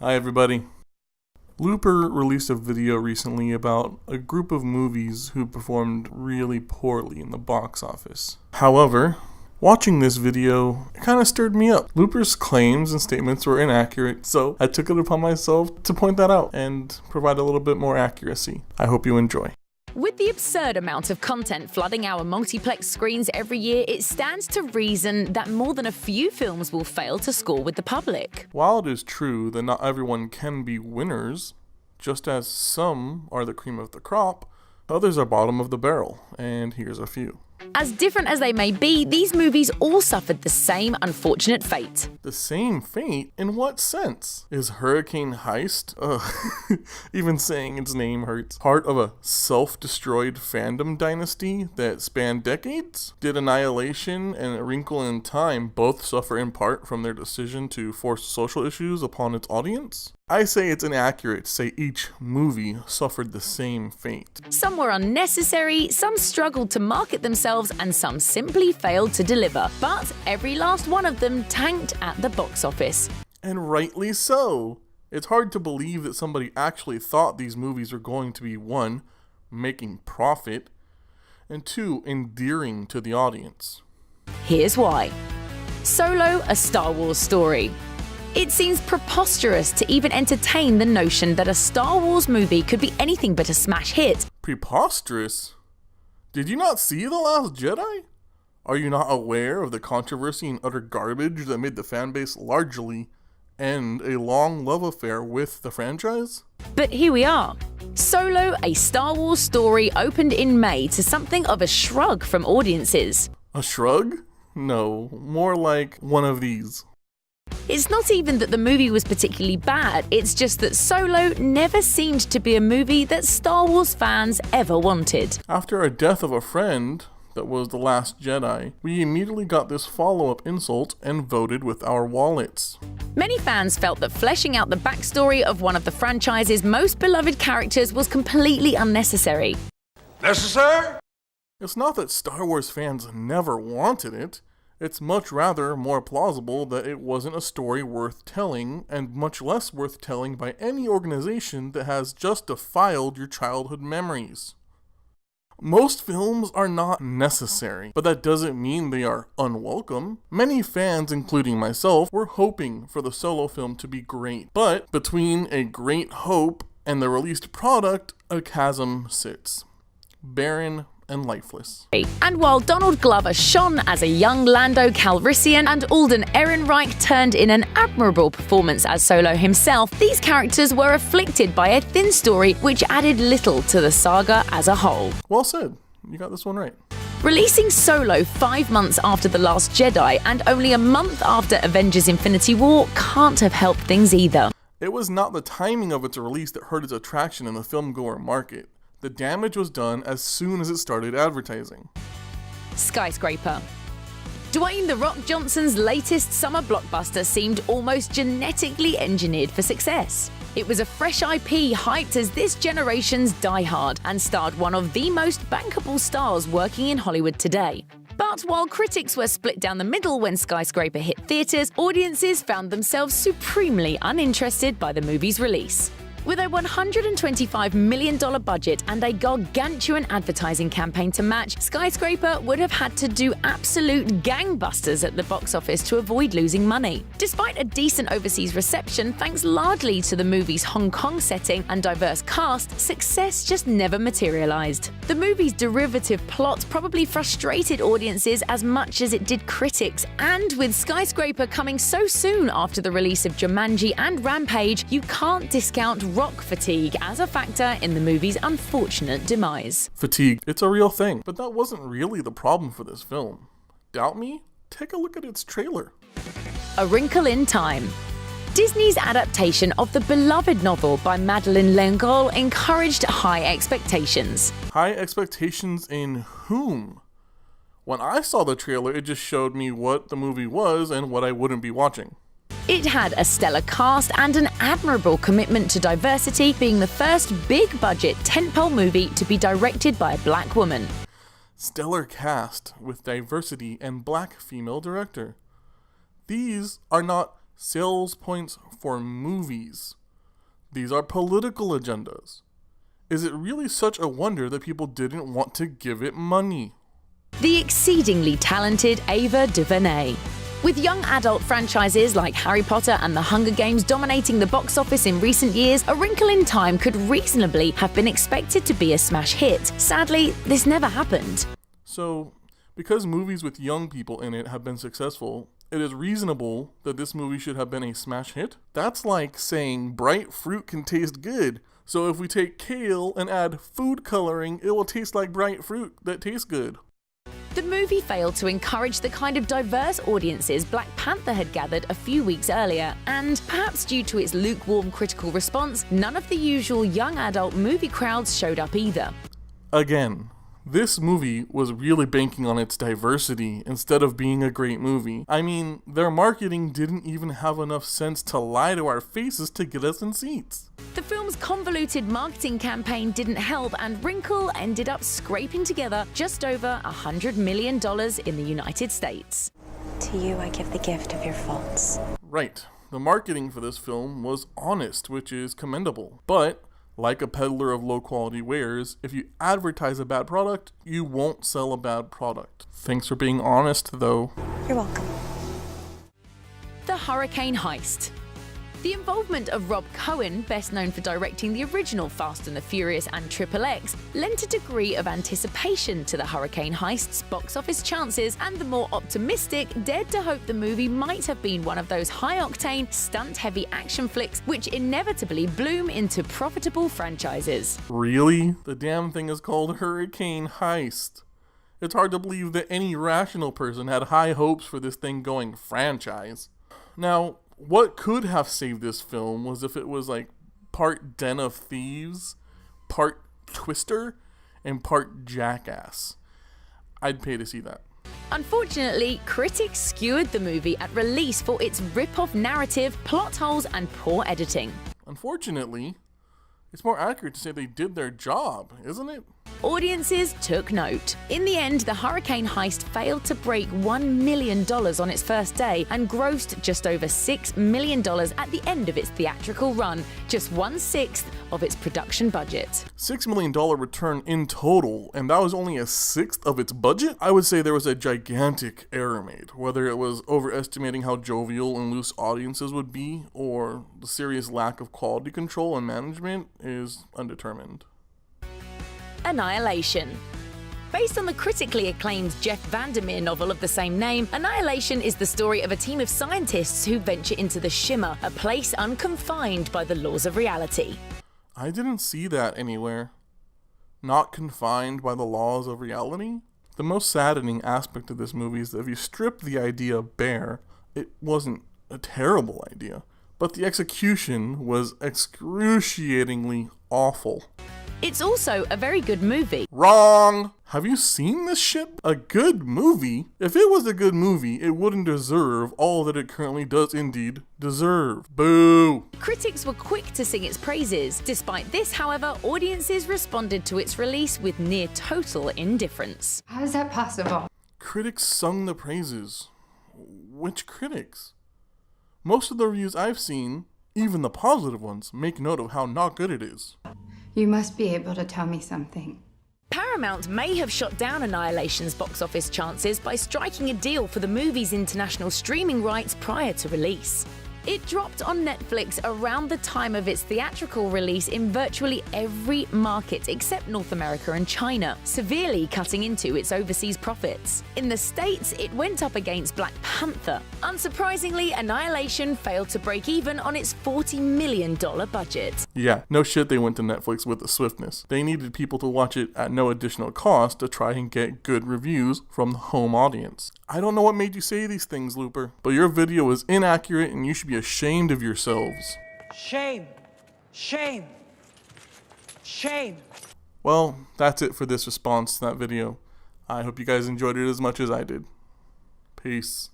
Hi everybody. Looper released a video recently about a group of movies who performed really poorly in the box office. However, watching this video kind of stirred me up. Looper's claims and statements were inaccurate, so I took it upon myself to point that out and provide a little bit more accuracy. I hope you enjoy. With the absurd amount of content flooding our multiplex screens every year, it stands to reason that more than a few films will fail to score with the public. While it is true that not everyone can be winners, just as some are the cream of the crop, others are bottom of the barrel, and here's a few. As different as they may be, these movies all suffered the same unfortunate fate. The same fate? In what sense? Is Hurricane Heist, even saying its name hurts, part of a self-destroyed fandom dynasty that spanned decades? Did Annihilation and Wrinkle in Time both suffer in part from their decision to force social issues upon its audience? I say it's inaccurate to say each movie suffered the same fate. Some were unnecessary, some struggled to market themselves, and some simply failed to deliver. But every last one of them tanked at the box office. And rightly so. It's hard to believe that somebody actually thought these movies were going to be, one, making profit, and two, endearing to the audience. Here's why. Solo, a Star Wars story. It seems preposterous to even entertain the notion that a Star Wars movie could be anything but a smash hit. Preposterous? Did you not see The Last Jedi? Are you not aware of the controversy and utter garbage that made the fanbase largely end a long love affair with the franchise? But here we are. Solo, a Star Wars story, opened in May to something of a shrug from audiences. A shrug? No, more like one of these. It's not even that the movie was particularly bad, it's just that Solo never seemed to be a movie that Star Wars fans ever wanted. After a death of a friend that was The Last Jedi, we immediately got this follow-up insult and voted with our wallets. Many fans felt that fleshing out the backstory of one of the franchise's most beloved characters was completely unnecessary. Necessary? It's not that Star Wars fans never wanted it. It's much rather more plausible that it wasn't a story worth telling, and much less worth telling by any organization that has just defiled your childhood memories. Most films are not necessary, but that doesn't mean they are unwelcome. Many fans, including myself, were hoping for the Solo film to be great, but between a great hope and the released product, a chasm sits. Barren and lifeless. And while Donald Glover shone as a young Lando Calrissian and Alden Ehrenreich turned in an admirable performance as Solo himself, these characters were afflicted by a thin story which added little to the saga as a whole. Well said. You got this one right. Releasing Solo 5 months after The Last Jedi and only a month after Avengers Infinity War can't have helped things either. It was not the timing of its release that hurt its attraction in the film-goer market. The damage was done as soon as it started advertising. Skyscraper. Dwayne "The Rock" Johnson's latest summer blockbuster seemed almost genetically engineered for success. It was a fresh IP hyped as this generation's Die Hard and starred one of the most bankable stars working in Hollywood today. But while critics were split down the middle when Skyscraper hit theaters, audiences found themselves supremely uninterested by the movie's release. With a $125 million budget and a gargantuan advertising campaign to match, Skyscraper would have had to do absolute gangbusters at the box office to avoid losing money. Despite a decent overseas reception, thanks largely to the movie's Hong Kong setting and diverse cast, success just never materialized. The movie's derivative plot probably frustrated audiences as much as it did critics, and with Skyscraper coming so soon after the release of Jumanji and Rampage, you can't discount rock fatigue as a factor in the movie's unfortunate demise. Fatigue, it's a real thing, but that wasn't really the problem for this film. Doubt me? Take a look at its trailer. A Wrinkle in Time. Disney's adaptation of the beloved novel by Madeleine L'Engle encouraged high expectations. High expectations in whom? When I saw the trailer, it just showed me what the movie was and what I wouldn't be watching. It had a stellar cast and an admirable commitment to diversity, being the first big-budget tentpole movie to be directed by a black woman. Stellar cast with diversity and black female director. These are not Sales points for movies. These are political agendas. Is it really such a wonder that people didn't want to give it money? The exceedingly talented Ava DuVernay. With young adult franchises like Harry Potter and The Hunger Games dominating the box office in recent years, A Wrinkle in Time could reasonably have been expected to be a smash hit. Sadly, this never happened. So, because movies with young people in it have been successful, it is reasonable that this movie should have been a smash hit? That's like saying bright fruit can taste good. So if we take kale and add food coloring, it will taste like bright fruit that tastes good. The movie failed to encourage the kind of diverse audiences Black Panther had gathered a few weeks earlier, and perhaps due to its lukewarm critical response, none of the usual young adult movie crowds showed up either. Again, this movie was really banking on its diversity instead of being a great movie. I mean, their marketing didn't even have enough sense to lie to our faces to get us in seats. The film's convoluted marketing campaign didn't help, and Wrinkle ended up scraping together just over $100 million in the United States. To you, I give the gift of your faults. Right. The marketing for this film was honest, which is commendable. But like a peddler of low-quality wares, if you advertise a bad product, you won't sell a bad product. Thanks for being honest, though. You're welcome. The Hurricane Heist. The involvement of Rob Cohen, best known for directing the original Fast and the Furious and XXX, lent a degree of anticipation to the Hurricane Heist's box office chances, and the more optimistic dared to hope the movie might have been one of those high-octane, stunt-heavy action flicks which inevitably bloom into profitable franchises. Really? The damn thing is called Hurricane Heist. It's hard to believe that any rational person had high hopes for this thing going franchise. Now, what could have saved this film was if it was like part Den of Thieves, part Twister, and part Jackass. I'd pay to see that. Unfortunately, critics skewered the movie at release for its rip-off narrative, plot holes, and poor editing. Unfortunately, it's more accurate to say they did their job, isn't it? Audiences took note. In the end, the Hurricane Heist failed to break $1 million on its first day and grossed just over $6 million at the end of its theatrical run, just 1/6 of its production budget. $6 million return in total, and that was only a sixth of its budget? I would say there was a gigantic error made, whether it was overestimating how jovial and loose audiences would be, or the serious lack of quality control and management is undetermined. Annihilation. Based on the critically acclaimed Jeff Vandermeer novel of the same name, Annihilation is the story of a team of scientists who venture into the Shimmer, a place unconfined by the laws of reality. I didn't see that anywhere. Not confined by the laws of reality? The most saddening aspect of this movie is that if you strip the idea bare, it wasn't a terrible idea, but the execution was excruciatingly awful. It's also a very good movie. Wrong! Have you seen this shit? A good movie? If it was a good movie, it wouldn't deserve all that it currently does indeed deserve. Boo! Critics were quick to sing its praises. Despite this, however, audiences responded to its release with near total indifference. How is that possible? Critics sung the praises. Which critics? Most of the reviews I've seen, even the positive ones, make note of how not good it is. You must be able to tell me something. Paramount may have shot down Annihilation's box office chances by striking a deal for the movie's international streaming rights prior to release. It dropped on Netflix around the time of its theatrical release in virtually every market except North America and China, severely cutting into its overseas profits. In the States, it went up against Black Panther. Unsurprisingly, Annihilation failed to break even on its $40 million budget. Yeah, no shit they went to Netflix with the swiftness. They needed people to watch it at no additional cost to try and get good reviews from the home audience. I don't know what made you say these things, Looper, but your video is inaccurate and you should be ashamed of yourselves. Shame. Shame. Shame. Well, that's it for this response to that video. I hope you guys enjoyed it as much as I did. Peace.